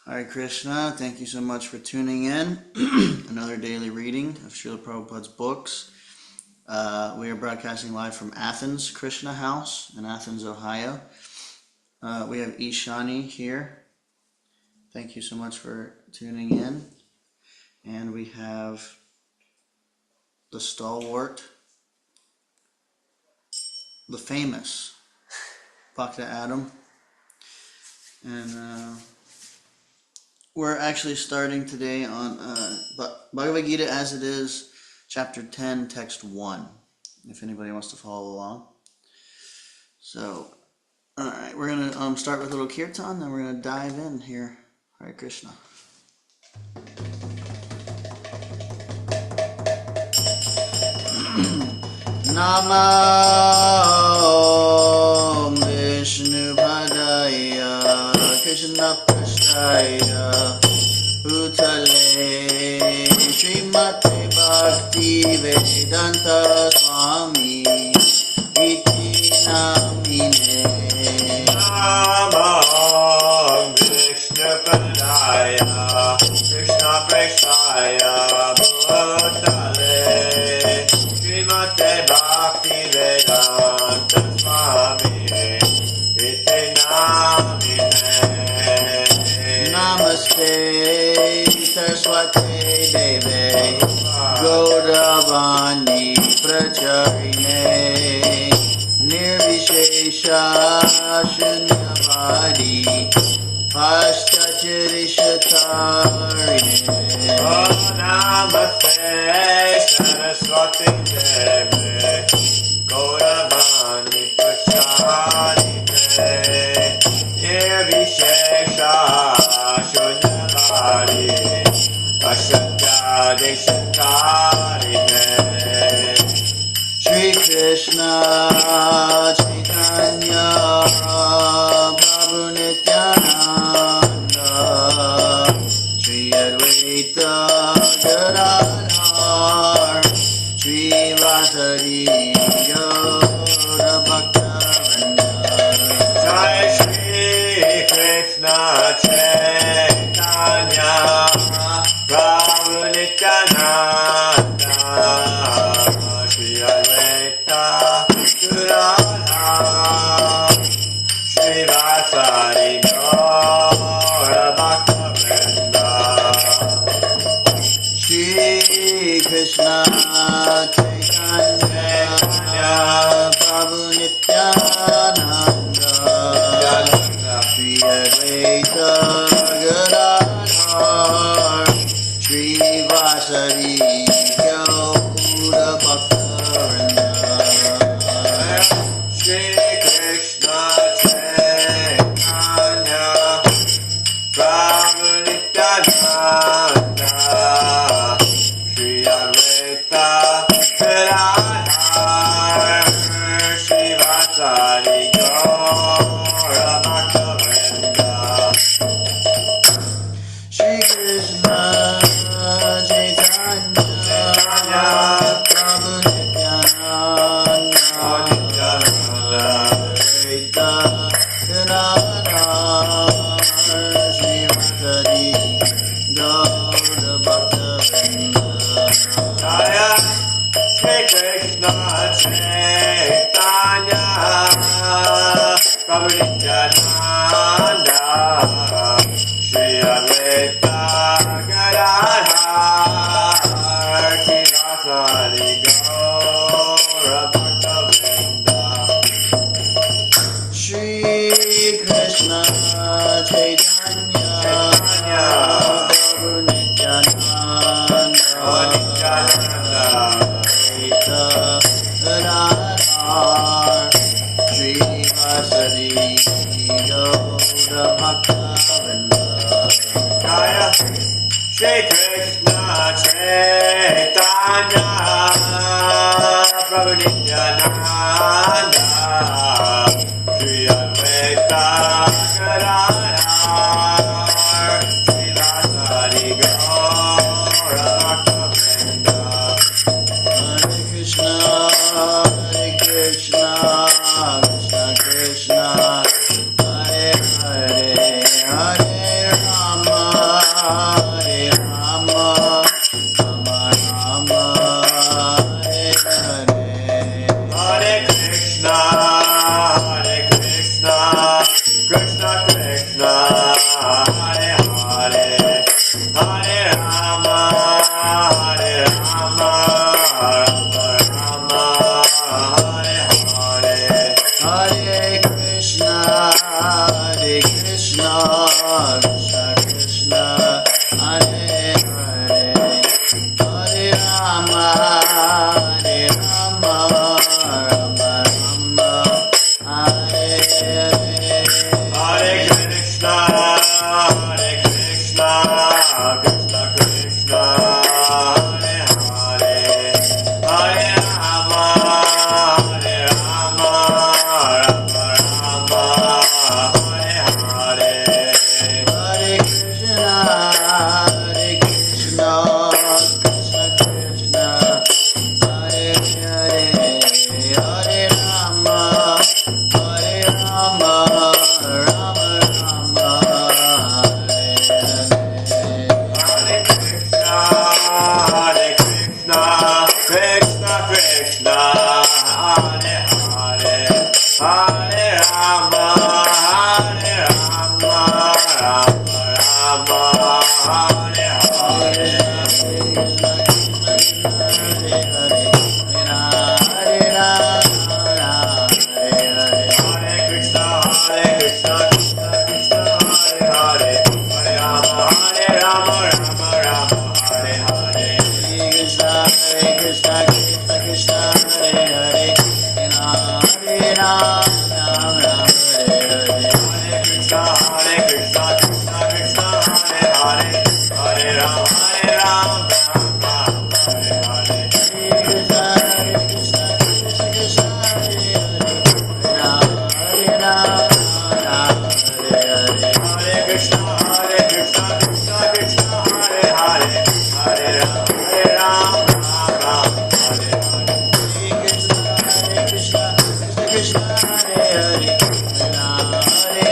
Hare Krishna, thank you so much for tuning in. Another daily reading of Srila Prabhupada's books. We are broadcasting live from Athens, Krishna House in Athens, Ohio. We have Ishani here. Thank you so much for tuning in. And we have the stalwart, the famous Bhakta Adam. And we're actually starting today on Bhagavad GitaAs It Is, Chapter 10, Text 1, if anybody wants to follow along. So, alright, we're going to start with a little kirtan, then we're going to dive in here. Hare Krishna. Namo Vishnu Padaya Krishna Prasthaya Bhutale Srimate Bhakti Vedanta Swami Iti Namine. Namo Vishnu Padaya Krishna Prasthaya Bhutale Srimate Bhakti Vedanta Swami Iti Namine. Namaste Saraswate Deve Gauravani Pracharine Nirvishesha Shunyavadi Paschachirishtarine. Oh, Namaste Saraswati Deve Gauravani Pracharine Nirvishesha Shunyavadi Paschachirishtarine. Shri Krishna Chaitanya Prabhu Nityananda Shri Advaita Gadadhar Shri Vasari Gaura Bhakta-vrinda. Jai Shri Krishna Chaitanya Prabhu Nityananda Shri Advaita Gadadhar Shri Vasari Gaura Bhakta-vrinda. Shri Krishna Chaitanya Prabhu Nityananda Shri Advaita Gadadhar Shri Vasari Gaura Bhakta-vrinda. Shri Krishna Chaitanya Prabhu Nityananda Shri Advaita Gadadhar Shri Vasari Gaura Bhakta-vrinda. Shri Krishna Chaitanya Prabhu Nityananda Advaita Gadadhar Shri Vasari Gaura Bhakta-vrinda. Jaya Shri Krishna Chaitanya Prabhu Nityananda Shri Advaita Gadadhar Shri Vasari Gaura Bhakta-vrinda. Shri Krishna Chaitanya Prabhu Nityananda Advaita Gadadhar Shri Vasari Gaura Bhakta-vrinda. Jaya Shri Krishna Chaitanya Prabhu Nityananda Shri Advaita Gadadhar Shri Vasari Gaura Bhakta-vrinda. Hare Krishna Krishna Krishna Hare Hare Hare Rama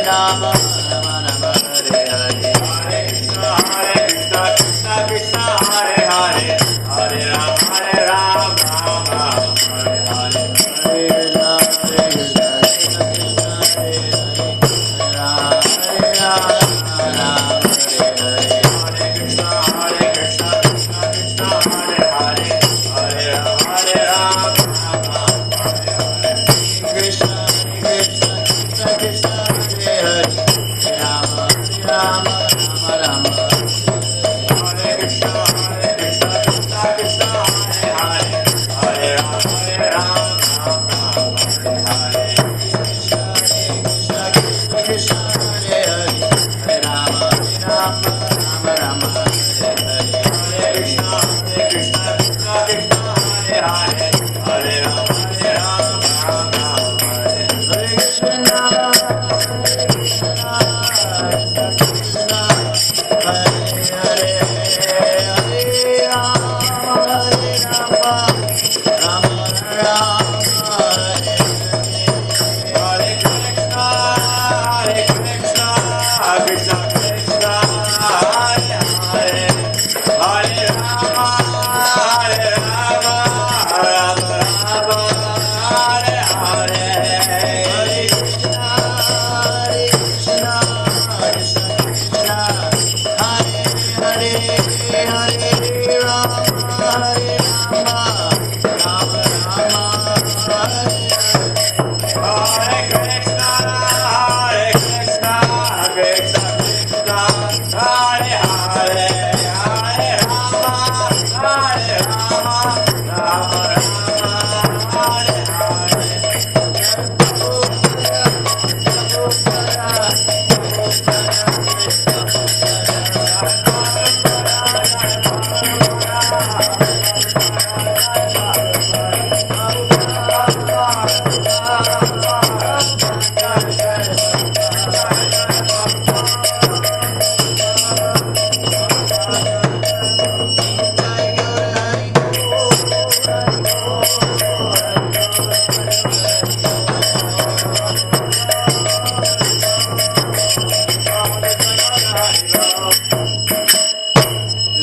Rama Rama Hare Hare. Hare Krishna Krishna Krishna Hare Hare, Hare Ram Hare Ram, Ram Ram Hare Hare. Hare Rama Hare Krishna Krishna Krishna Hare Hare, Hare Rama Hare Rama Hare Hare. Hare Krishna Krishna Krishna Hare Hare, Hare Ram Hare Ram, Ram Ram Hare Hare. Krishna Krishna Krishna Krishna Hare Hare, Hare Rama Rama Rama Rama Hare Hare Krishna Krishna Krishna Hare Hare, Hare Ram Hare Ram, Ram Ram Hare Hare. Krishna Krishna Krishna Hare Hare, Hare Rama Rama Rama Rama Hare Hare. Hare Krishna Krishna Krishna Hare Hare, Hare Ram Hare Ram, Ram Ram Hare Hare. Hare Krishna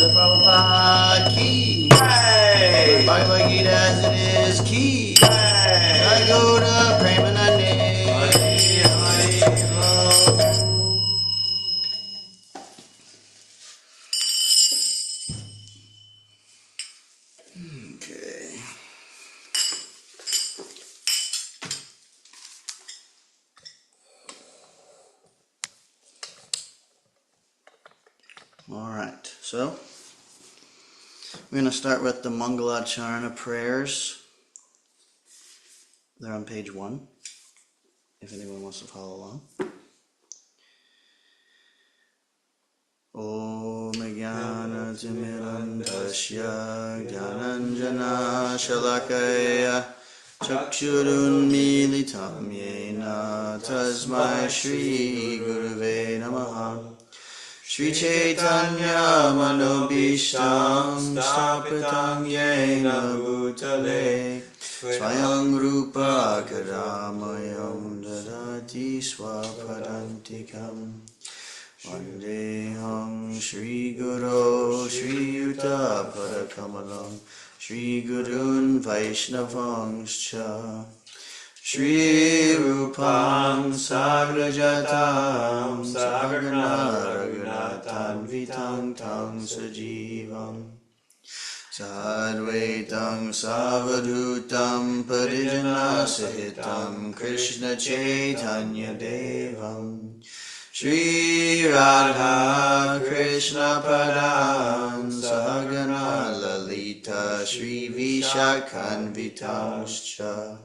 Prabhupada ki. Bhagavad Gita as it is ki. I go to Premanande. Okay. All right. So we're going to start with the Mangalacharana prayers. They're on page 1, if anyone wants to follow along. Om Jnana Timirandasya Jnananjana Shalakaya Chakshurun Militam Yena Tasmai Shri Guruve Namaha. Shri Chaitanya Manobishtam Stapitam Yena Bhutale Swayam Rupa Karamayam Dadati Swapadantikam Vandeham Shri Guru Shri Yuta Parakamalam Shri Gurun Vaishnavangscha Shri Rupam Sagrajatam Sagarna Raghunathan Vitang Tang Sajivam Sadvaitam Savadutam Parijana Sahitam Krishna Chaitanya Devam Shri Radha Krishna Padam Sahagana Lalita Shri Vishakhan Vitangscha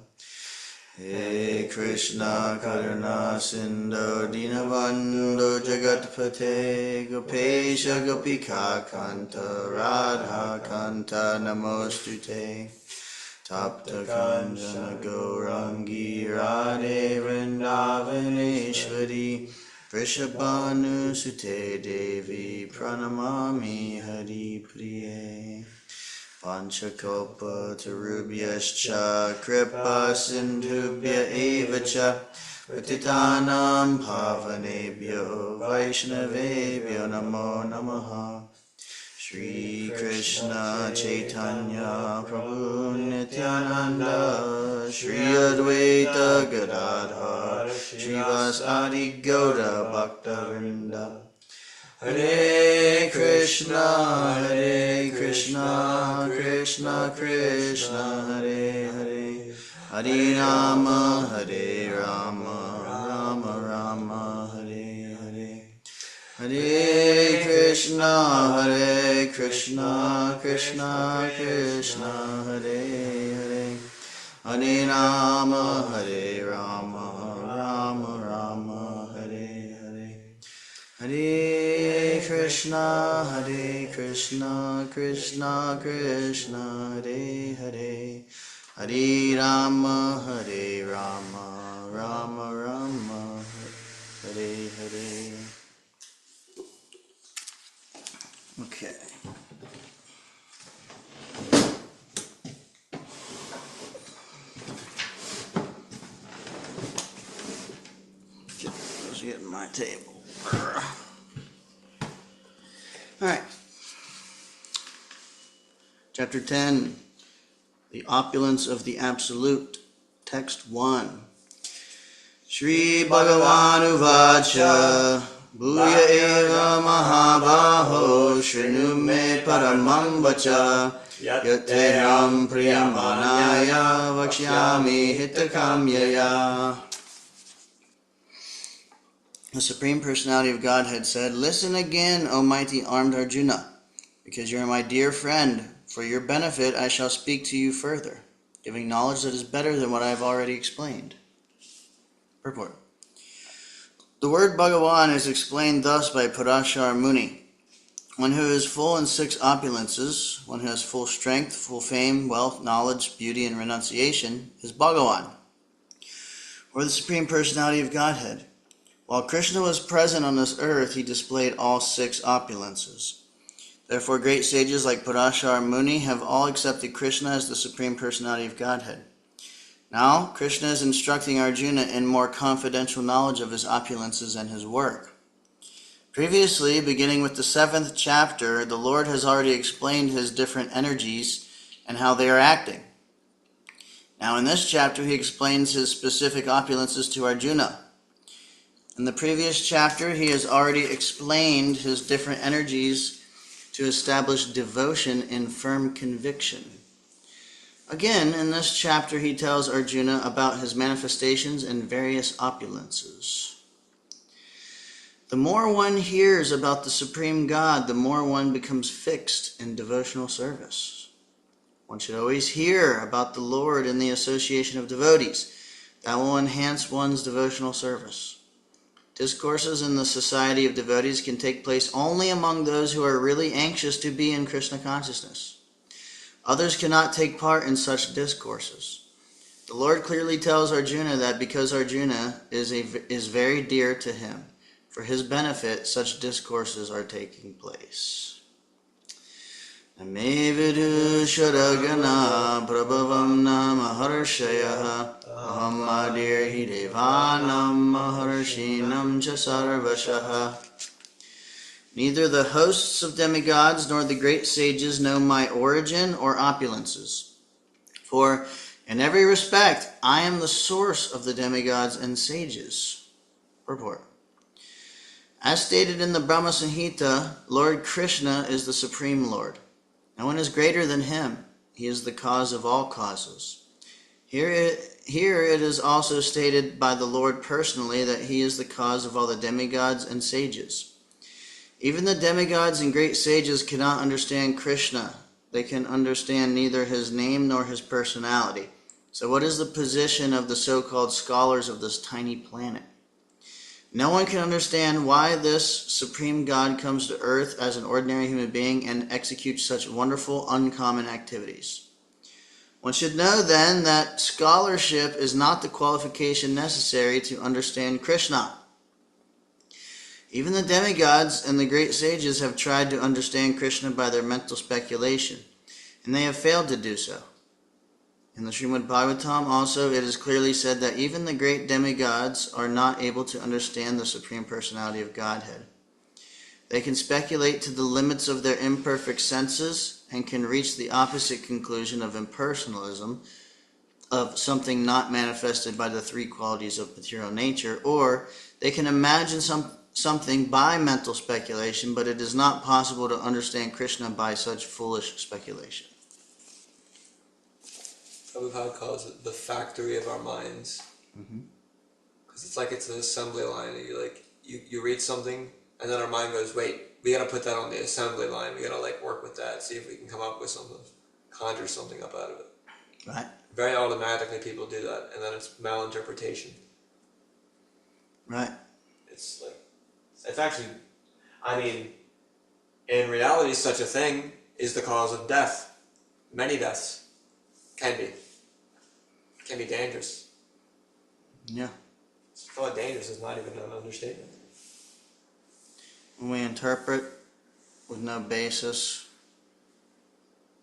He Krishna Karuna Sindhu Dinavando Jagatpate Gopesha Gopika Kanta Radha Kanta Namostute Tapta Kanjana Gaurangi Radhe Vrindavaneshwari Vrishabhanu Sute Devi Pranamami Hari Priye Panchakopa Tarubhyascha Kripa Sindhubhya Evacha Patitanam Pavanebhyo Vaishnavebhyo Namo Namaha. Shri Krishna Chaitanya Prabhu Nityananda Shri Advaita Gadadhar Srivasadi Gaura Bhaktavinda. Hare Krishna, Krishna Krishna, Hare Hare, Hare Rama, Hare Rama, Rama Rama, Hare Hare. Hare Krishna, Krishna Krishna, Hare Hare, Hare Rama, Hare Rama, Rama Rama, Hare Hare. Hare Krishna, Krishna Krishna, Hare Hare, Hare Rama, Rama Rama, Hare Hare. Okay. Let's get in my table. Alright. Chapter 10. The Opulence of the Absolute. Text 1. Shri Bhagavan Uvacha Bhuya eva mahabaho Shrinu me paramam vacha Yatteham priyamanaya Vakshyami hitakamyaya. The Supreme Personality of Godhead said, "Listen again, O mighty armed Arjuna, because you are my dear friend. For your benefit I shall speak to you further, giving knowledge that is better than what I have already explained." Purport. The word Bhagavan is explained thus by Parashar Muni. One who is full in 6 opulences, one who has full strength, full fame, wealth, knowledge, beauty, and renunciation, is Bhagavan, or the Supreme Personality of Godhead. While Krishna was present on this earth, he displayed all 6 opulences. Therefore, great sages like Parashar Muni have all accepted Krishna as the Supreme Personality of Godhead. Now, Krishna is instructing Arjuna in more confidential knowledge of his opulences and his work. Previously, beginning with the 7th chapter, the Lord has already explained his different energies and how they are acting. Now, in this chapter, he explains his specific opulences to Arjuna. In the previous chapter, he has already explained his different energies to establish devotion in firm conviction. Again, in this chapter, he tells Arjuna about his manifestations and various opulences. The more one hears about the Supreme God, the more one becomes fixed in devotional service. One should always hear about the Lord in the association of devotees. That will enhance one's devotional service. Discourses in the society of devotees can take place only among those who are really anxious to be in Krishna consciousness. Others cannot take part in such discourses. The Lord clearly tells Arjuna that because Arjuna is very dear to him, for his benefit such discourses are taking place. Name vidu sharagana prabhavam namaharshaya aham adirhi devanam maharshinam cha sarvashaha. Neither the hosts of demigods nor the great sages know my origin or opulences. For in every respect I am the source of the demigods and sages. Purport. As stated in the Brahma Samhita, Lord Krishna is the Supreme Lord. No one is greater than him. He is the cause of all causes. Here it is also stated by the Lord personally that he is the cause of all the demigods and sages. Even the demigods and great sages cannot understand Krishna. They can understand neither his name nor his personality. So what is the position of the so-called scholars of this tiny planet? No one can understand why this Supreme God comes to earth as an ordinary human being and executes such wonderful, uncommon activities. One should know then that scholarship is not the qualification necessary to understand Krishna. Even the demigods and the great sages have tried to understand Krishna by their mental speculation, and they have failed to do so. In the Srimad Bhagavatam also it is clearly said that even the great demigods are not able to understand the Supreme Personality of Godhead. They can speculate to the limits of their imperfect senses and can reach the opposite conclusion of impersonalism, of something not manifested by the three qualities of material nature, or they can imagine something by mental speculation, but it is not possible to understand Krishna by such foolish speculation. Prabhupada calls it the factory of our minds. Because it's like it's an assembly line. And you read something, and then our mind goes, wait, we gotta put that on the assembly line. We gotta work with that, see if we can come up with something, conjure something up out of it. Right. Very automatically people do that, and then it's malinterpretation. Right. It's actually, in reality, such a thing is the cause of death. Many deaths can be dangerous. Yeah. I thought dangerous is not even an understatement. When we interpret with no basis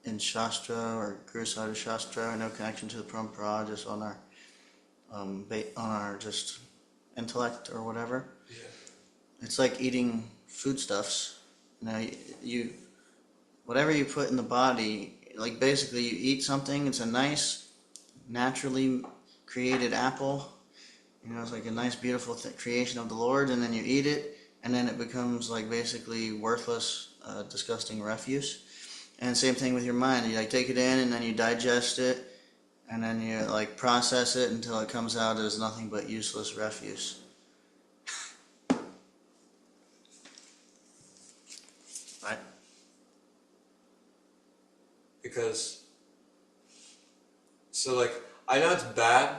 in Shastra or Guru Sada Shastra, or no connection to the Parampara, just on our just intellect or whatever. Yeah. It's like eating foodstuffs. You whatever you put in the body, like basically you eat something, it's a nice, naturally created apple. It's like a nice, beautiful creation of the Lord, and then you eat it, and then it becomes like basically worthless, disgusting refuse. And same thing with your mind. You take it in, and then you digest it, and then you process it until it comes out as nothing but useless refuse. Right? Because, I know it's bad.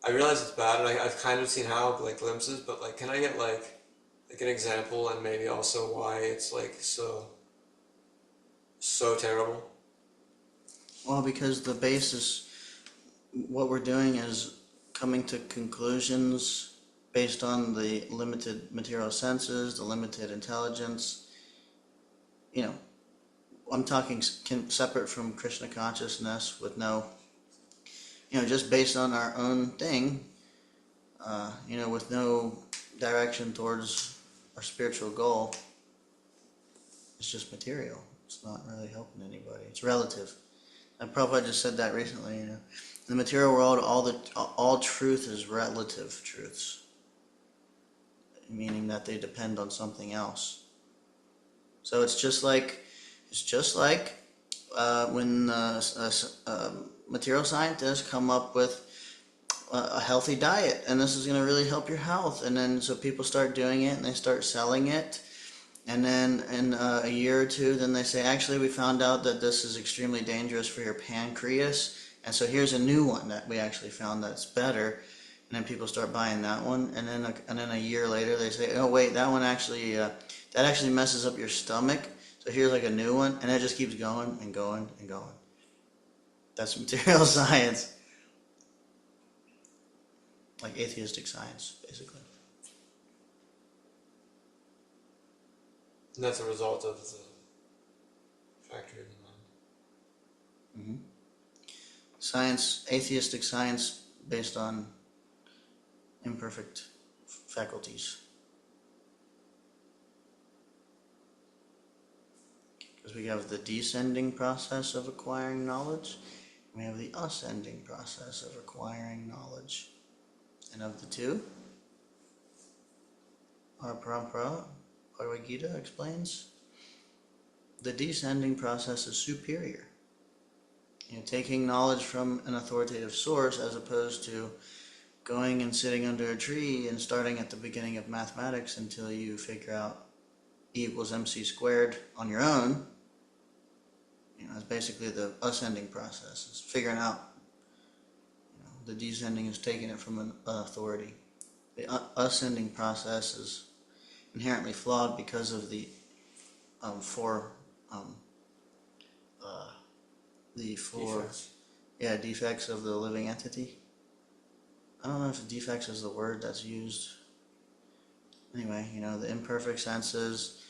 I realize it's bad, and I've kind of seen how, glimpses, but, can I get, an example, and maybe also why it's, so terrible? Well, because the basis, what we're doing is coming to conclusions based on the limited material senses, the limited intelligence. I'm talking separate from Krishna consciousness with no, just based on our own thing, with no direction towards our spiritual goal. It's just material. It's not really helping anybody. It's relative. And Prabhupada just said that recently. In the material world, all truth is relative truths, meaning that they depend on something else. So it's just like when material scientists come up with a healthy diet, and this is going to really help your health, and then so people start doing it and they start selling it, and then in a year or two, then they say, actually, we found out that this is extremely dangerous for your pancreas, and so here's a new one that we actually found that's better, and then people start buying that one, and then a year later they say, oh wait, that one actually that actually messes up your stomach, so here's a new one, and it just keeps going and going and going. That's material science. Like atheistic science, basically. And that's a result of the factory of the mind. Science, atheistic science based on imperfect faculties. Because we have the descending process of acquiring knowledge, and we have the ascending process of acquiring knowledge. And of the two, our Parampara, Bhagavad Gita explains, the descending process is superior. Taking knowledge from an authoritative source as opposed to going and sitting under a tree and starting at the beginning of mathematics until you figure out E equals mc squared on your own. It's basically the ascending process. It's figuring out. The descending is taking it from an authority. The ascending process is inherently flawed because of the four Defects. defects of the living entity. I don't know if defects is the word that's used. Anyway, the imperfect senses,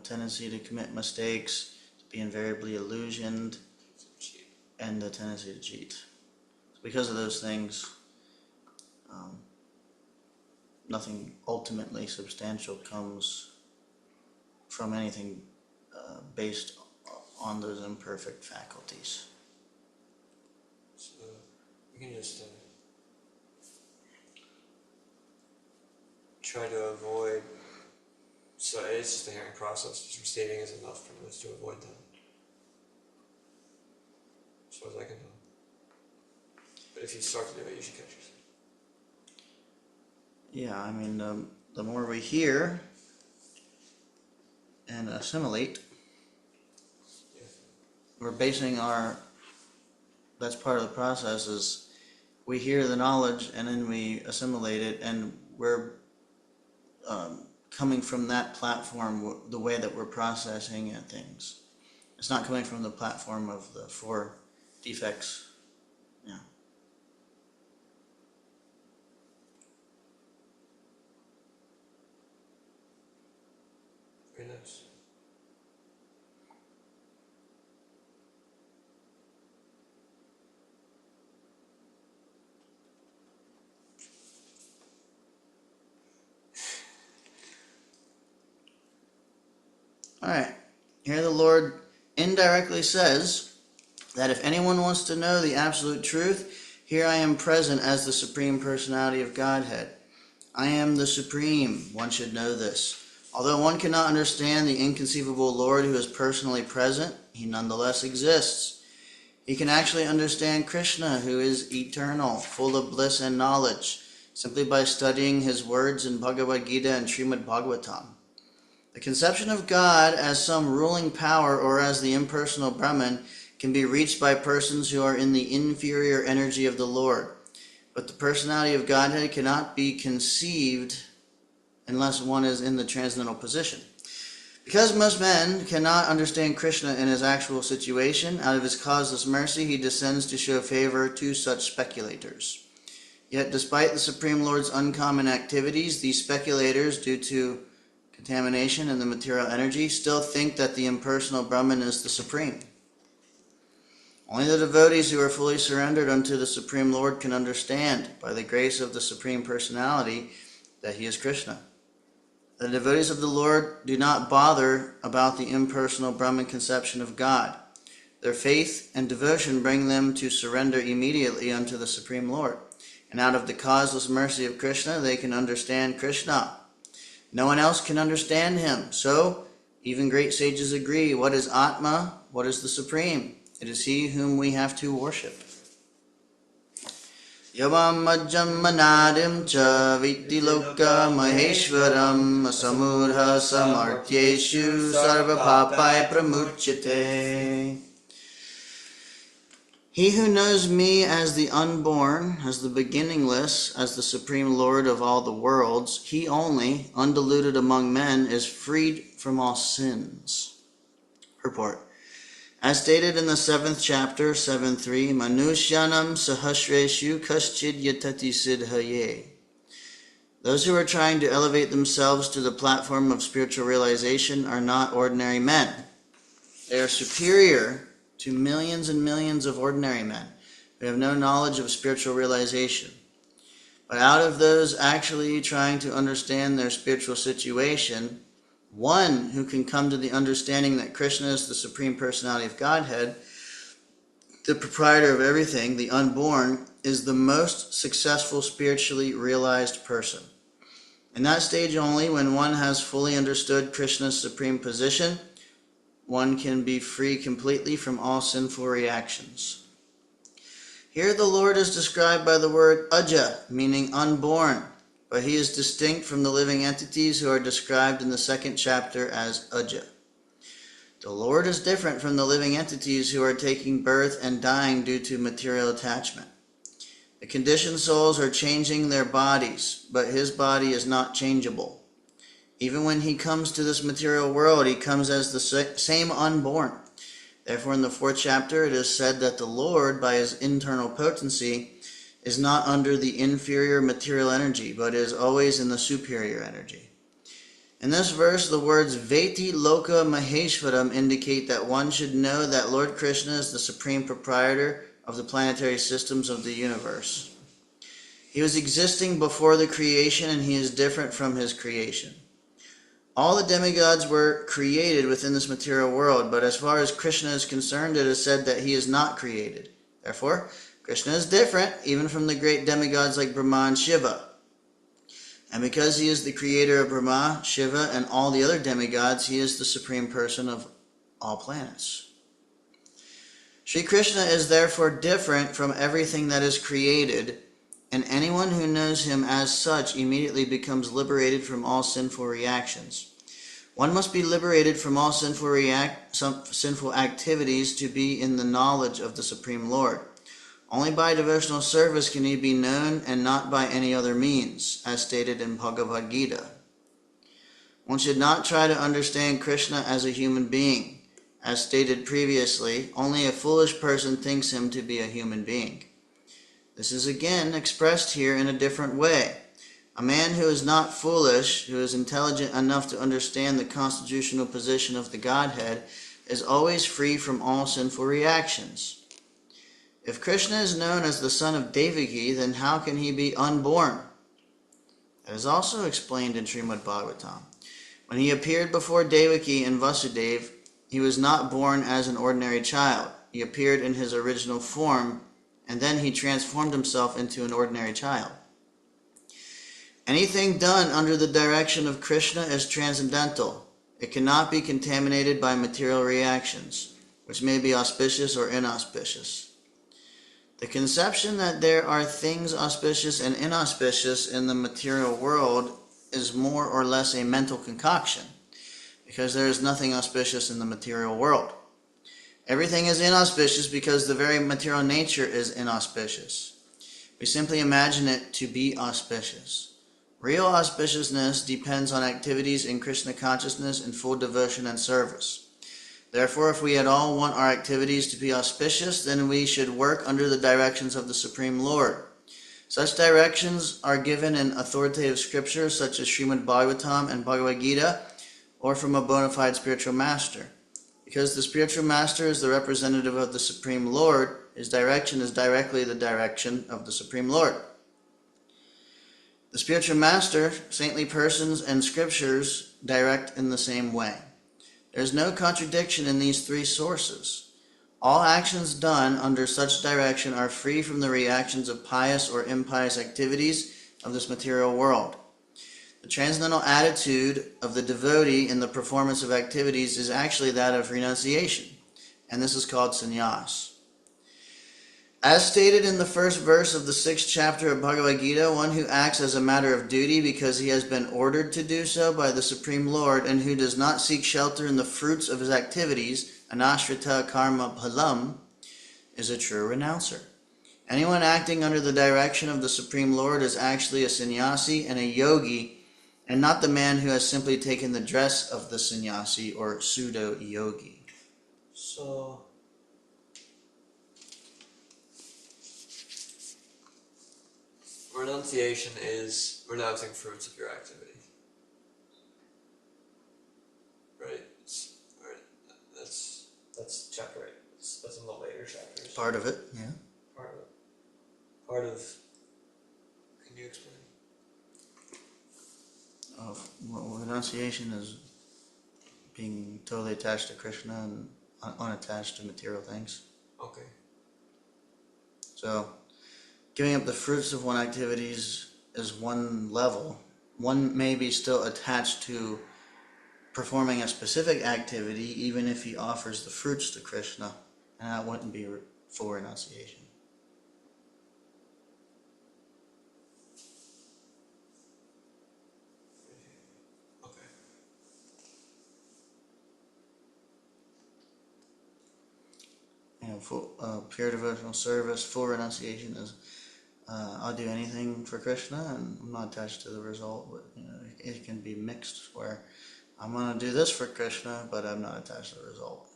tendency to commit mistakes, to be invariably illusioned, and the tendency to cheat. Because of those things, nothing ultimately substantial comes from anything based on those imperfect faculties. So we can just try to avoid. So it's just a hearing process. Just receiving is enough for us to avoid them. As far as I can tell. But if you start to do it, you should catch yourself. Yeah, I mean, the more we hear and assimilate, we're basing that's part of the process, is we hear the knowledge and then we assimilate it, and we're coming from that platform, the way that we're processing things. It's not coming from the platform of the four defects. Yeah. Very nice. All right. Here the Lord indirectly says that if anyone wants to know the absolute truth, here I am present as the Supreme Personality of Godhead. I am the Supreme. One should know this. Although one cannot understand the inconceivable Lord who is personally present, he nonetheless exists. He can actually understand Krishna, who is eternal, full of bliss and knowledge, simply by studying his words in Bhagavad Gita and Srimad Bhagavatam. The conception of God as some ruling power or as the impersonal Brahman can be reached by persons who are in the inferior energy of the Lord. But the personality of Godhead cannot be conceived unless one is in the transcendental position. Because most men cannot understand Krishna in his actual situation, out of his causeless mercy he descends to show favor to such speculators. Yet despite the Supreme Lord's uncommon activities, these speculators, due to contamination in the material energy, still think that the impersonal Brahman is the Supreme. Only the devotees who are fully surrendered unto the Supreme Lord can understand, by the grace of the Supreme Personality, that he is Krishna. The devotees of the Lord do not bother about the impersonal Brahman conception of God. Their faith and devotion bring them to surrender immediately unto the Supreme Lord. And out of the causeless mercy of Krishna, they can understand Krishna. No one else can understand him. So, even great sages agree, what is Atma? What is the Supreme? It is he whom we have to worship. Yavam majjam manadim cha viddiloka maheshwaram samurha samartyeshu sarva papai pramuchyate. He who knows me as the unborn, as the beginningless, as the Supreme Lord of all the worlds, he only, undiluted among men, is freed from all sins. Purport. As stated in the 7th chapter, 7.3, Manushyanam sahasreshu kaschid yatati siddhaye. Those who are trying to elevate themselves to the platform of spiritual realization are not ordinary men. They are superior to millions and millions of ordinary men who have no knowledge of spiritual realization. But out of those actually trying to understand their spiritual situation, one who can come to the understanding that Krishna is the Supreme Personality of Godhead, the proprietor of everything, the unborn, is the most successful spiritually realized person. In that stage only, when one has fully understood Krishna's supreme position, one can be free completely from all sinful reactions. Here the Lord is described by the word aja, meaning unborn, but he is distinct from the living entities who are described in the 2nd chapter as aja. The Lord is different from the living entities who are taking birth and dying due to material attachment. The conditioned souls are changing their bodies, but his body is not changeable. Even when he comes to this material world, he comes as the same unborn. Therefore, in the 4th chapter, it is said that the Lord, by his internal potency, is not under the inferior material energy, but is always in the superior energy. In this verse, the words Veti Loka Maheshwaram indicate that one should know that Lord Krishna is the supreme proprietor of the planetary systems of the universe. He was existing before the creation, and he is different from his creation. All the demigods were created within this material world, but as far as Krishna is concerned, it is said that he is not created. Therefore, Krishna is different even from the great demigods like Brahma and Shiva. And because he is the creator of Brahma, Shiva, and all the other demigods, he is the supreme person of all planets. Sri Krishna is therefore different from everything that is created, and anyone who knows him as such immediately becomes liberated from all sinful reactions. One must be liberated from all sinful activities to be in the knowledge of the Supreme Lord. Only by devotional service can he be known, and not by any other means, as stated in Bhagavad Gita. One should not try to understand Krishna as a human being. As stated previously, only a foolish person thinks him to be a human being. This is again expressed here in a different way. A man who is not foolish, who is intelligent enough to understand the constitutional position of the Godhead, is always free from all sinful reactions. If Krishna is known as the son of Devaki, then how can he be unborn? That is also explained in Srimad Bhagavatam. When he appeared before Devaki and Vasudeva, he was not born as an ordinary child. He appeared in his original form, and then he transformed himself into an ordinary child. Anything done under the direction of Krishna is transcendental. It cannot be contaminated by material reactions, which may be auspicious or inauspicious. The conception that there are things auspicious and inauspicious in the material world is more or less a mental concoction, because there is nothing auspicious in the material world. Everything is inauspicious because the very material nature is inauspicious. We simply imagine it to be auspicious. Real auspiciousness depends on activities in Krishna consciousness in full devotion and service. Therefore, if we at all want our activities to be auspicious, then we should work under the directions of the Supreme Lord. Such directions are given in authoritative scriptures such as Srimad Bhagavatam and Bhagavad Gita, or from a bona fide spiritual master. Because the spiritual master is the representative of the Supreme Lord, his direction is directly the direction of the Supreme Lord. The spiritual master, saintly persons, and scriptures direct in the same way. There is no contradiction in these three sources. All actions done under such direction are free from the reactions of pious or impious activities of this material world. The transcendental attitude of the devotee in the performance of activities is actually that of renunciation, and this is called sannyas. As stated in the first verse of the 6th chapter of Bhagavad Gita, one who acts as a matter of duty because he has been ordered to do so by the Supreme Lord, and who does not seek shelter in the fruits of his activities, anashrita karma phalam, is a true renouncer. Anyone acting under the direction of the Supreme Lord is actually a sannyasi and a yogi, and not the man who has simply taken the dress of the sannyasi or pseudo-yogi. So, renunciation is renouncing fruits of your activity. Right? That's chapter 8. That's in the later chapters. Part of it, yeah. Part of. Can you explain? Well, renunciation is being totally attached to Krishna and unattached to material things. Okay. So, giving up the fruits of one activities is one level. One may be still attached to performing a specific activity, even if he offers the fruits to Krishna, and that wouldn't be full renunciation. Full, pure devotional service, full renunciation is I'll do anything for Krishna and I'm not attached to the result. But, it can be mixed where I'm going to do this for Krishna, but I'm not attached to the result.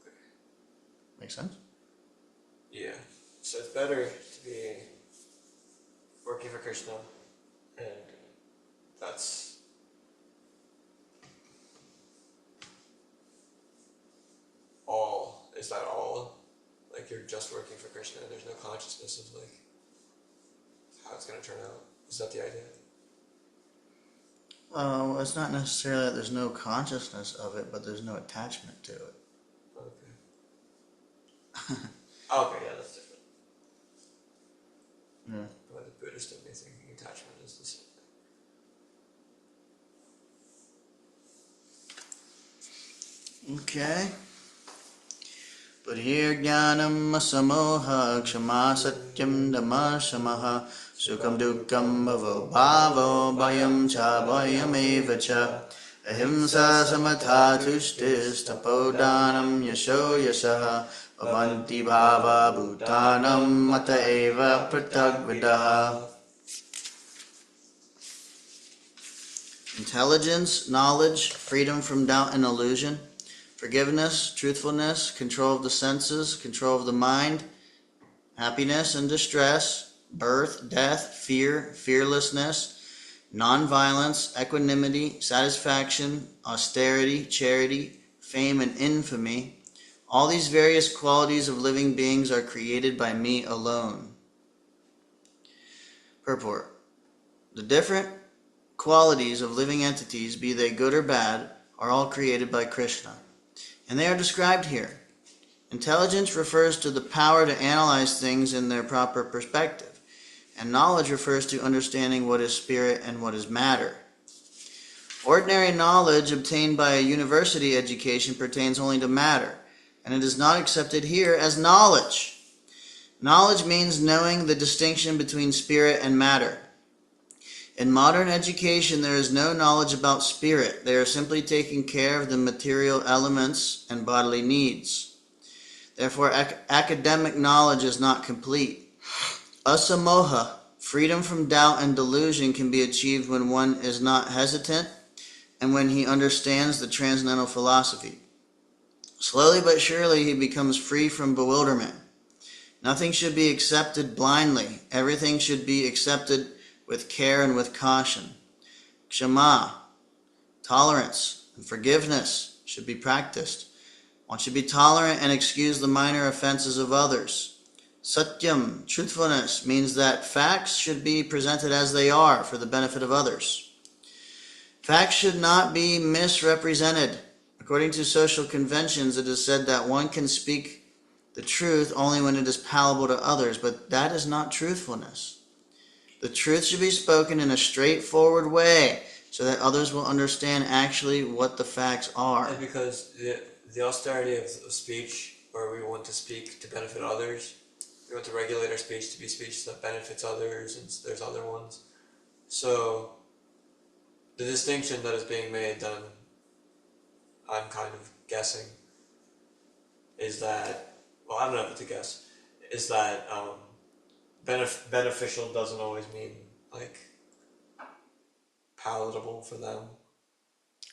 Okay. Make sense? Yeah. So it's better to be working for Krishna and that's all. Is that all? Like you're just working for Krishna and there's no consciousness of like how it's going to turn out? Is that the idea? It's not necessarily that there's no consciousness of it, but there's no attachment to it. Okay. Okay, yeah, that's different. Yeah. But the Buddhist of me thinking attachment is the same thing. Okay. Purhirgyanam samoha kshama satyam dhamma shamaha sukam dukkam bhavo bhavo bhayam cha bhayam eva cha ahimsa samatha tushtis tapodanam yasho yasaha bhavanti bhava bhutanam mata eva pratagvidaha. Intelligence, knowledge, freedom from doubt and illusion, forgiveness, truthfulness, control of the senses, control of the mind, happiness and distress, birth, death, fear, fearlessness, non-violence, equanimity, satisfaction, austerity, charity, fame and infamy. All these various qualities of living beings are created by me alone. Purport. The different qualities of living entities, be they good or bad, are all created by Krishna. And they are described here. Intelligence refers to the power to analyze things in their proper perspective, and knowledge refers to understanding what is spirit and what is matter. Ordinary knowledge obtained by a university education pertains only to matter, and it is not accepted here as knowledge. Knowledge means knowing the distinction between spirit and matter. In modern education, there is no knowledge about spirit. They are simply taking care of the material elements and bodily needs. Therefore, academic knowledge is not complete. Asamoha, freedom from doubt and delusion, can be achieved when one is not hesitant and when he understands the transcendental philosophy. Slowly but surely, he becomes free from bewilderment. Nothing should be accepted blindly. Everything should be accepted with care and with caution. Kshama, tolerance, and forgiveness should be practiced. One should be tolerant and excuse the minor offenses of others. Satyam, truthfulness, means that facts should be presented as they are for the benefit of others. Facts should not be misrepresented. According to social conventions, it is said that one can speak the truth only when it is palatable to others, but that is not truthfulness. The truth should be spoken in a straightforward way so that others will understand actually what the facts are. And because the austerity of speech, where we want to speak to benefit others, we want to regulate our speech to be speech that benefits others, and there's other ones. So the distinction that is being made, then, I'm kind of guessing, is that, well, I don't know if it's a guess, is that beneficial doesn't always mean like palatable for them.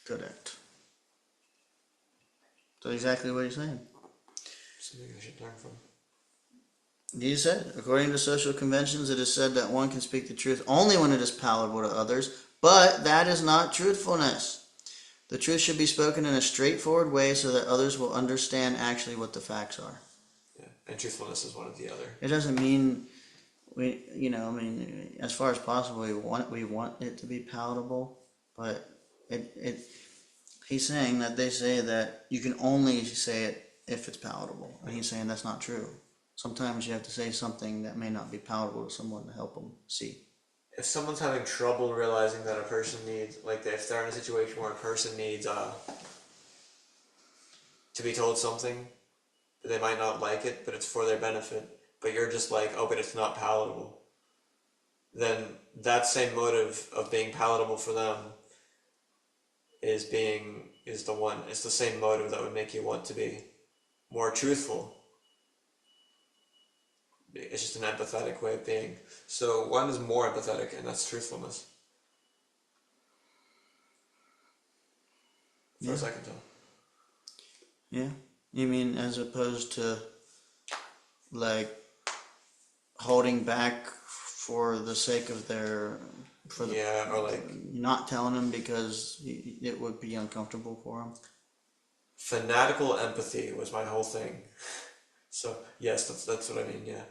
Correct. That's exactly what he's saying. Something I should learn from. He said, according to social conventions, it is said that one can speak the truth only when it is palatable to others, but that is not truthfulness. The truth should be spoken in a straightforward way so that others will understand actually what the facts are. Yeah, and truthfulness is one of the other. It doesn't mean as far as possible, we want it to be palatable, but he's saying that they say that you can only say it if it's palatable, and he's saying that's not true. Sometimes you have to say something that may not be palatable to someone to help them see. If someone's having trouble realizing that a person needs, like if they're in a situation where a person needs to be told something, but they might not like it, but it's for their benefit, but you're just like, oh, but it's not palatable, then that same motive of being palatable for them is the same motive that would make you want to be more truthful. It's just an empathetic way of being. So one is more empathetic, and that's truthfulness. As far as I can tell. Yeah? You mean as opposed to like holding back for the sake of their for the or like not telling him because it would be uncomfortable for him. fanatical empathy was my whole thing. So yes, that's what I mean. Yeah,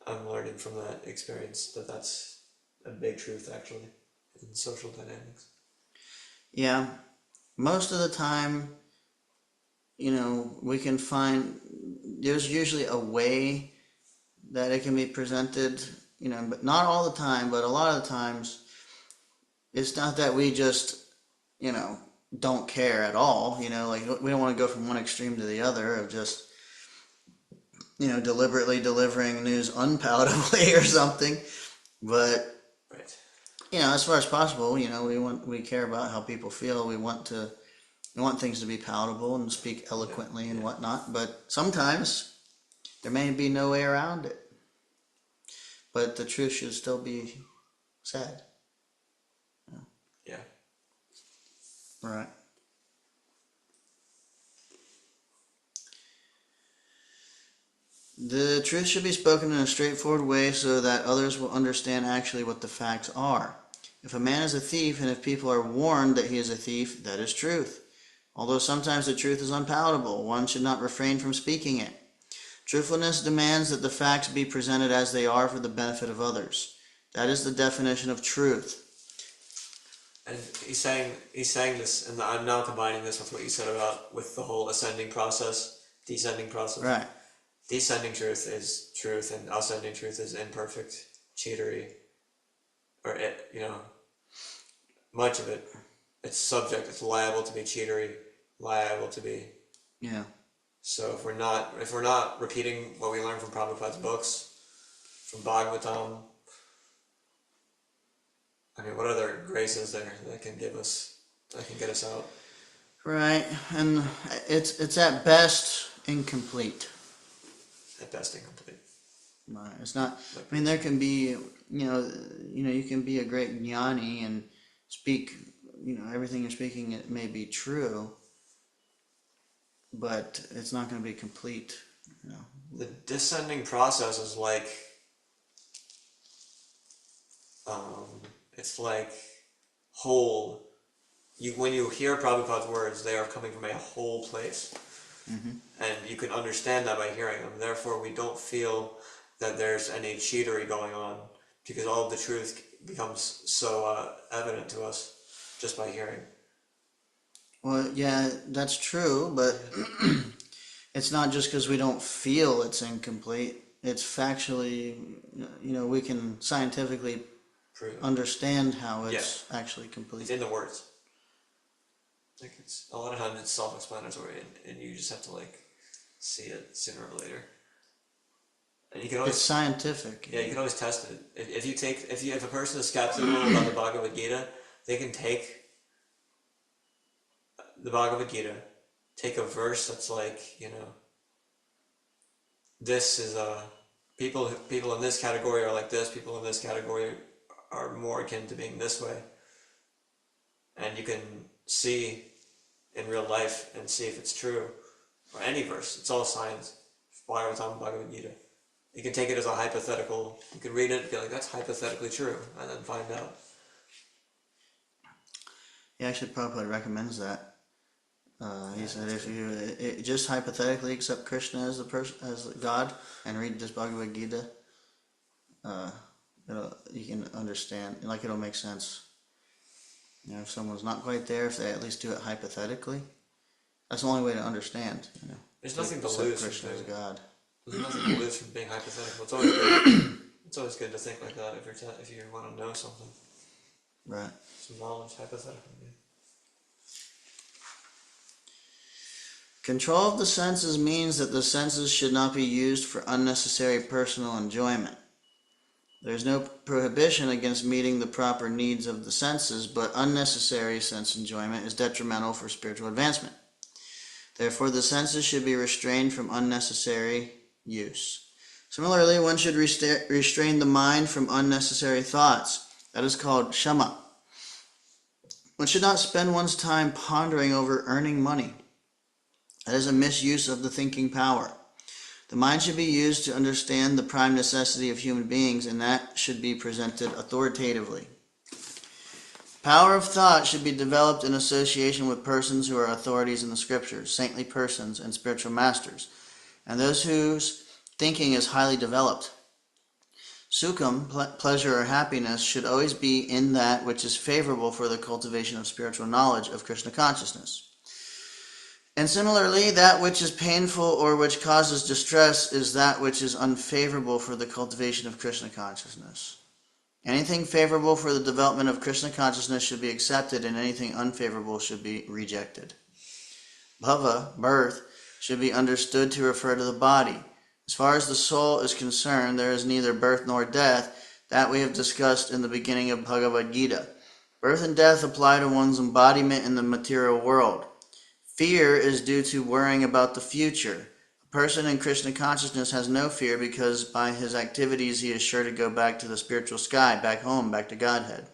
I'm learning from that experience that's a big truth actually in social dynamics. Yeah, most of the time, we can find there's usually a way that it can be presented, but not all the time, but a lot of the times it's not that we just, don't care at all, like we don't want to go from one extreme to the other of just, deliberately delivering news unpalatably or something. But, Right. as far as possible, we care about how people feel. We want things to be palatable and speak eloquently and whatnot, but sometimes there may be no way around it. But the truth should still be said. Yeah. Right. The truth should be spoken in a straightforward way so that others will understand actually what the facts are. If a man is a thief, and if people are warned that he is a thief, that is truth. Although sometimes the truth is unpalatable, one should not refrain from speaking it. Truthfulness demands that the facts be presented as they are for the benefit of others. That is the definition of truth. And he's saying this, and I'm now combining this with what you said with the whole ascending process, descending process. Right. Descending truth is truth, and ascending truth is imperfect, cheatery, or much of it. It's liable to be cheatery, liable to be. Yeah. So if we're not repeating what we learned from Prabhupada's books, from Bhagavatam, I mean, what other grace is there that can get us out? Right, and it's at best incomplete. At best incomplete. Right. It's not. I mean, there can be, you can be a great jnani and speak, everything you're speaking it may be true, but it's not going to be complete. The descending process is like, it's like whole. When you hear Prabhupada's words, they are coming from a whole place. Mm-hmm. And you can understand that by hearing them. Therefore, we don't feel that there's any cheatery going on, because all of the truth becomes so evident to us just by hearing. Well, yeah, that's true, but it's not just because we don't feel it's incomplete. It's factually, we can scientifically understand how it's actually complete. It's in the words. Like it's a lot of times it's self-explanatory, and you just have to see it sooner or later. And you can always, it's scientific. Yeah, you can always test it. If a person is skeptical about the Bhagavad Gita, they can take the Bhagavad Gita, take a verse that's this is people in this category are like this, people in this category are more akin to being this way, and you can see in real life and see if it's true, or any verse. It's all science. Bhagavatam, Bhagavad Gita. You can take it as a hypothetical. You can read it and be like, that's hypothetically true, and then find out. Yeah, actually, Prabhupada recommends that. He said if you just hypothetically accept Krishna as as God and read this Bhagavad Gita, you can understand, it'll make sense. If someone's not quite there, if they at least do it hypothetically, that's the only way to understand. There's nothing to lose. Krishna as God. There's nothing to lose from being hypothetical. It's always good. It's always good to think like that if you want to know something. Right. Some knowledge, hypothetical. Yeah. Control of the senses means that the senses should not be used for unnecessary personal enjoyment. There is no prohibition against meeting the proper needs of the senses, but unnecessary sense enjoyment is detrimental for spiritual advancement. Therefore, the senses should be restrained from unnecessary use. Similarly, one should restrain the mind from unnecessary thoughts. That is called shama. One should not spend one's time pondering over earning money. That is a misuse of the thinking power. The mind should be used to understand the prime necessity of human beings, and that should be presented authoritatively. Power of thought should be developed in association with persons who are authorities in the scriptures, saintly persons, and spiritual masters, and those whose thinking is highly developed. Sukham, pleasure or happiness, should always be in that which is favorable for the cultivation of spiritual knowledge of Krishna consciousness. And similarly, that which is painful or which causes distress is that which is unfavorable for the cultivation of Krishna consciousness. Anything favorable for the development of Krishna consciousness should be accepted, and anything unfavorable should be rejected. Bhava, birth, should be understood to refer to the body. As far as the soul is concerned, there is neither birth nor death. That we have discussed in the beginning of Bhagavad Gita. Birth and death apply to one's embodiment in the material world. Fear is due to worrying about the future. A person in Krishna consciousness has no fear because by his activities he is sure to go back to the spiritual sky, back home, back to Godhead.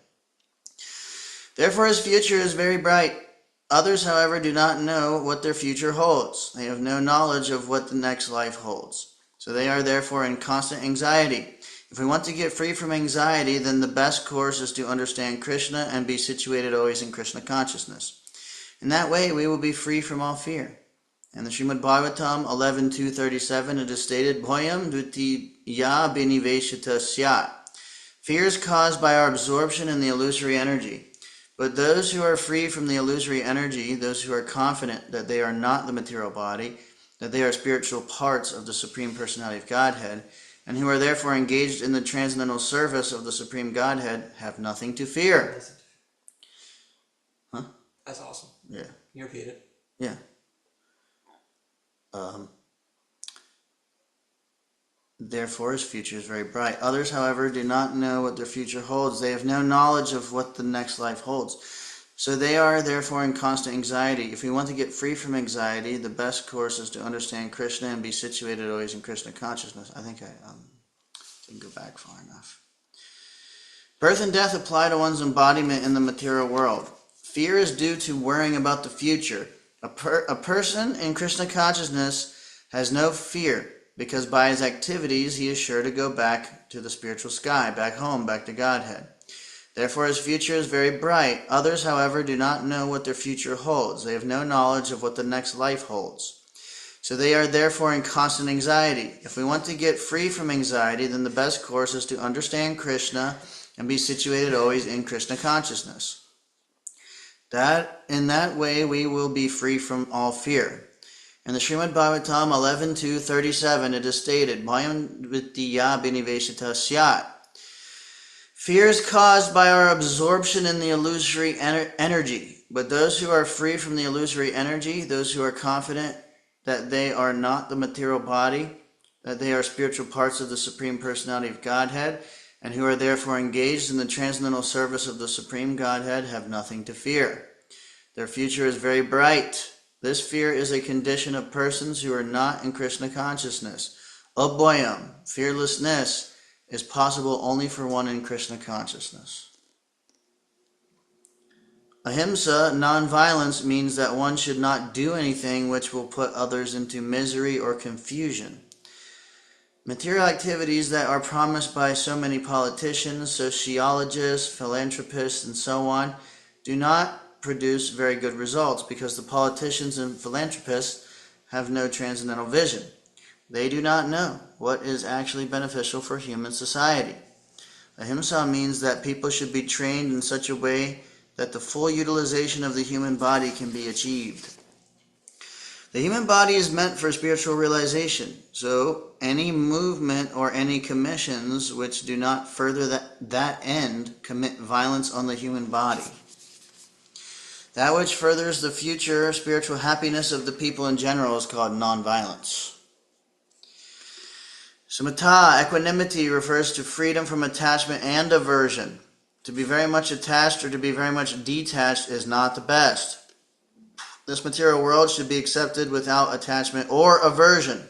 Therefore his future is very bright. Others, however, do not know what their future holds. They have no knowledge of what the next life holds. So they are therefore in constant anxiety. If we want to get free from anxiety, then the best course is to understand Krishna and be situated always in Krishna consciousness. In that way we will be free from all fear. In the Srimad Bhagavatam 11.2.37 it is stated, Bhoyam dvitiya biniveshita syat. Fear is caused by our absorption in the illusory energy. But those who are free from the illusory energy, those who are confident that they are not the material body, that they are spiritual parts of the Supreme Personality of Godhead, and who are therefore engaged in the transcendental service of the Supreme Godhead, have nothing to fear. Huh? That's awesome. Yeah. Can you repeat it? Yeah. Therefore his future is very bright. Others, however, do not know what their future holds. They have no knowledge of what the next life holds. So they are therefore in constant anxiety. If we want to get free from anxiety, the best course is to understand Krishna and be situated always in Krishna consciousness. I think I didn't go back far enough. Birth and death apply to one's embodiment in the material world. Fear is due to worrying about the future. A person in Krishna consciousness has no fear, because by his activities he is sure to go back to the spiritual sky, back home, back to Godhead. Therefore his future is very bright. Others, however, do not know what their future holds. They have no knowledge of what the next life holds. So they are therefore in constant anxiety. If we want to get free from anxiety, then the best course is to understand Krishna and be situated always in Krishna consciousness. In that way we will be free from all fear. In the Srimad Bhagavatam 11.2.37 it is stated, Bhayam dvitiya biniveshita syat. Fear is caused by our absorption in the illusory energy. But those who are free from the illusory energy, those who are confident that they are not the material body, that they are spiritual parts of the Supreme Personality of Godhead, and who are therefore engaged in the transcendental service of the Supreme Godhead, have nothing to fear. Their future is very bright. This fear is a condition of persons who are not in Krishna consciousness. Abhoyam, fearlessness, is possible only for one in Krishna consciousness. Ahimsa, non-violence, means that one should not do anything which will put others into misery or confusion. Material activities that are promised by so many politicians, sociologists, philanthropists, and so on do not produce very good results because the politicians and philanthropists have no transcendental vision. They do not know what is actually beneficial for human society. Ahimsa means that people should be trained in such a way that the full utilization of the human body can be achieved. The human body is meant for spiritual realization, so any movement or any commissions which do not further that end commit violence on the human body. That which furthers the future spiritual happiness of the people in general is called non-violence. Samatha, equanimity, refers to freedom from attachment and aversion. To be very much attached or to be very much detached is not the best. This material world should be accepted without attachment or aversion.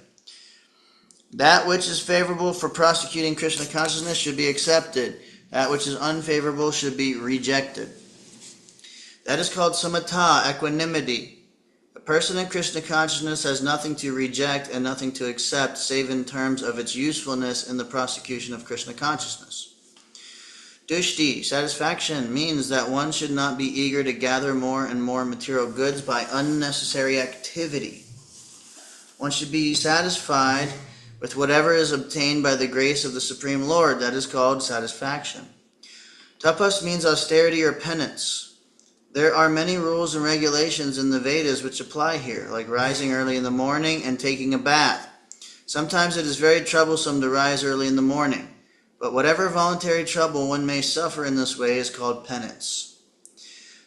That which is favorable for prosecuting Krishna consciousness should be accepted. That which is unfavorable should be rejected. That is called samatha, equanimity. A person in Krishna consciousness has nothing to reject and nothing to accept save in terms of its usefulness in the prosecution of Krishna consciousness. Tushti, satisfaction, means that one should not be eager to gather more and more material goods by unnecessary activity. One should be satisfied with whatever is obtained by the grace of the Supreme Lord. That is called satisfaction. Tapas means austerity or penance. There are many rules and regulations in the Vedas which apply here, like rising early in the morning and taking a bath. Sometimes it is very troublesome to rise early in the morning, but whatever voluntary trouble one may suffer in this way is called penance.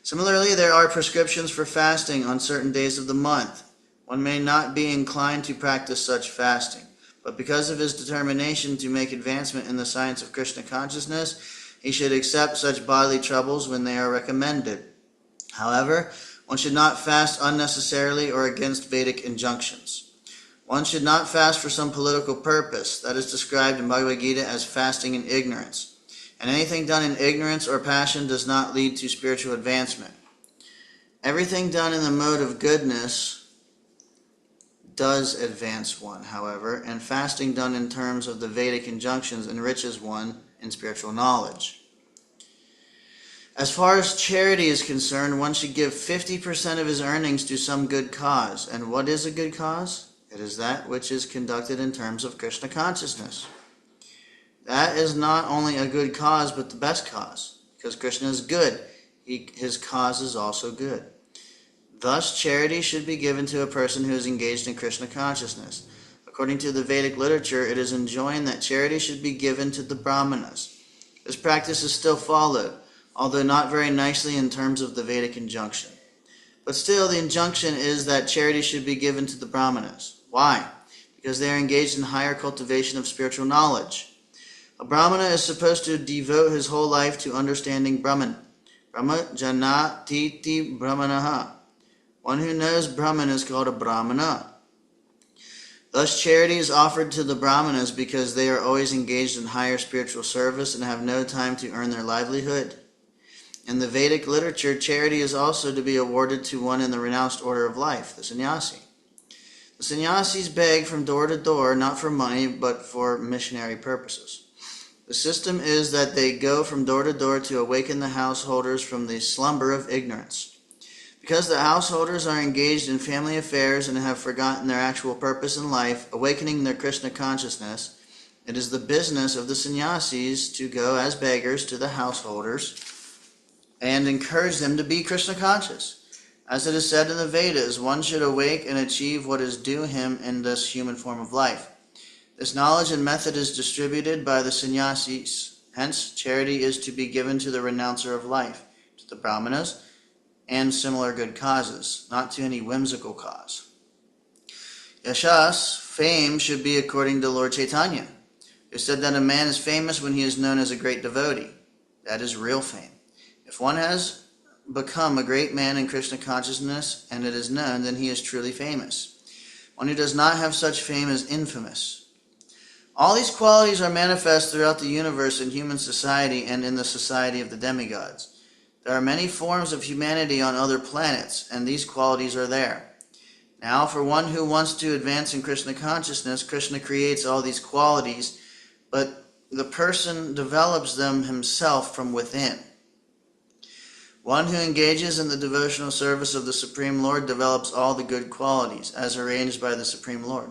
Similarly, there are prescriptions for fasting on certain days of the month. One may not be inclined to practice such fasting, but because of his determination to make advancement in the science of Krishna consciousness, he should accept such bodily troubles when they are recommended. However, one should not fast unnecessarily or against Vedic injunctions. One should not fast for some political purpose. That is described in Bhagavad Gita as fasting in ignorance. And anything done in ignorance or passion does not lead to spiritual advancement. Everything done in the mode of goodness does advance one, however, and fasting done in terms of the Vedic injunctions enriches one in spiritual knowledge. As far as charity is concerned, one should give 50% of his earnings to some good cause. And what is a good cause? It is that which is conducted in terms of Krishna consciousness. That is not only a good cause, but the best cause, because Krishna is good. His cause is also good. Thus, charity should be given to a person who is engaged in Krishna consciousness. According to the Vedic literature, it is enjoined that charity should be given to the Brahmanas. This practice is still followed, although not very nicely in terms of the Vedic injunction. But still, the injunction is that charity should be given to the Brahmanas. Why? Because they are engaged in higher cultivation of spiritual knowledge. A Brahmana is supposed to devote his whole life to understanding Brahman. Brahma janatiti brahmanaha. One who knows Brahman is called a Brahmana. Thus, charity is offered to the Brahmanas because they are always engaged in higher spiritual service and have no time to earn their livelihood. In the Vedic literature, charity is also to be awarded to one in the renounced order of life, the sannyasi. The sannyasis beg from door to door, not for money, but for missionary purposes. The system is that they go from door to door to awaken the householders from the slumber of ignorance. Because the householders are engaged in family affairs and have forgotten their actual purpose in life, awakening their Krishna consciousness, it is the business of the sannyasis to go as beggars to the householders and encourage them to be Krishna conscious. As it is said in the Vedas, one should awake and achieve what is due him in this human form of life. This knowledge and method is distributed by the sannyasis. Hence, charity is to be given to the renouncer of life, to the brahmanas, and similar good causes, not to any whimsical cause. Yashas, fame, should be according to Lord Chaitanya, who said that a man is famous when he is known as a great devotee. That is real fame. If one has become a great man in Krishna consciousness and it is known, then he is truly famous. One who does not have such fame is infamous. All these qualities are manifest throughout the universe in human society and in the society of the demigods. There are many forms of humanity on other planets, and these qualities are there. Now, for one who wants to advance in Krishna consciousness, Krishna creates all these qualities, but the person develops them himself from within. One who engages in the devotional service of the Supreme Lord develops all the good qualities, as arranged by the Supreme Lord.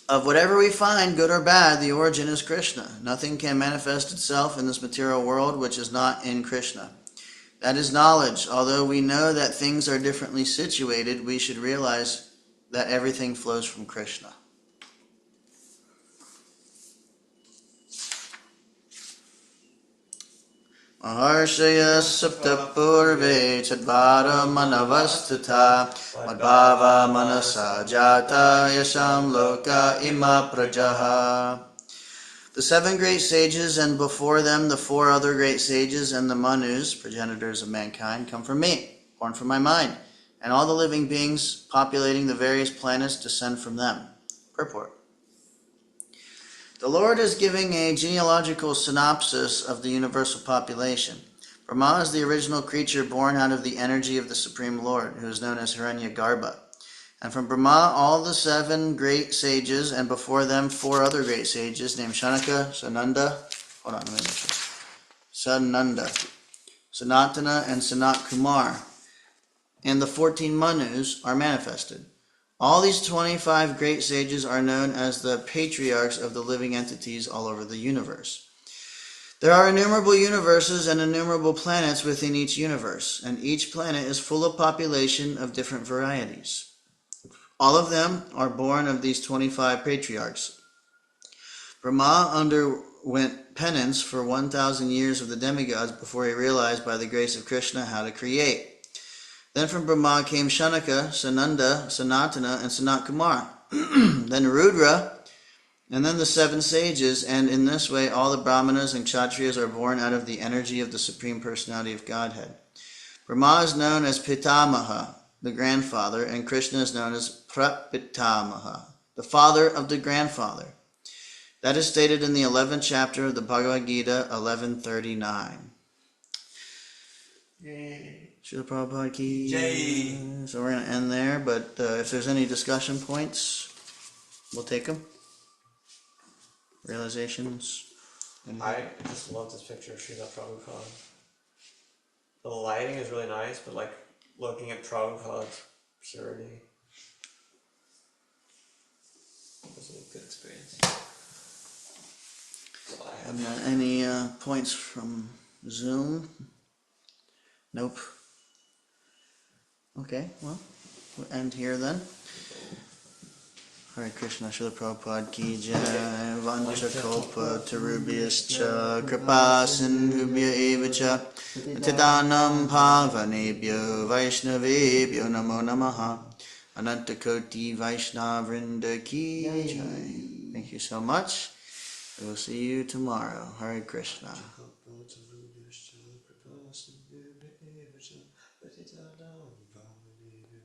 Of whatever we find, good or bad, the origin is Krishna. Nothing can manifest itself in this material world which is not in Krishna. That is knowledge. Although we know that things are differently situated, we should realize that everything flows from Krishna. Maharshaya sapta purve chadvara manavastata madbhava manasa jata yasham loka ima prajaha. The 7 great sages, and before them the 4 other great sages, and the Manus, progenitors of mankind, come from me, born from my mind, and all the living beings populating the various planets descend from them. Purport. The Lord is giving a genealogical synopsis of the universal population. Brahma is the original creature born out of the energy of the Supreme Lord, who is known as Hiranyagarbha. And from Brahma, all the 7 great sages, and before them 4 other great sages, named Shanaka, Sananda, hold on, let me make sure. Sananda, Sanatana, and Sanat Kumar, and the 14 Manus are manifested. All these 25 great sages are known as the patriarchs of the living entities all over the universe. There are innumerable universes and innumerable planets within each universe, and each planet is full of population of different varieties. All of them are born of these 25 patriarchs. Brahma underwent penance for 1,000 years of the demigods before he realized by the grace of Krishna how to create. Then from Brahma came Shanaka, Sananda, Sanatana, and Sanat Kumar. Then Rudra, and then the 7 sages, and in this way all the Brahmanas and Kshatriyas are born out of the energy of the Supreme Personality of Godhead. Brahma is known as Pitamaha, the grandfather, and Krishna is known as Prapitamaha, the father of the grandfather. That is stated in the 11th chapter of the Bhagavad Gita, 1139. Yay. Srila Prabhupada ki. Jai. So we're going to end there, but if there's any discussion points, we'll take them. Realizations. I just love this picture of Srila Prabhupada. The lighting is really nice, but like looking at Prabhupada's purity was a good experience. That's all I have. Any points from Zoom? Nope. Okay, well, we'll end here then. Hare Krishna, Srila Prabhupada ki jai, Vancha Kalpa Tarubhyascha, Kripa Sindhubhya Evacha, Tidanam Pavanebhyo, Vaishnavebhyo Namo Namaha, Anantakoti Vaishnavrinda ki jai. Thank you so much. We will see you tomorrow. Hare Krishna.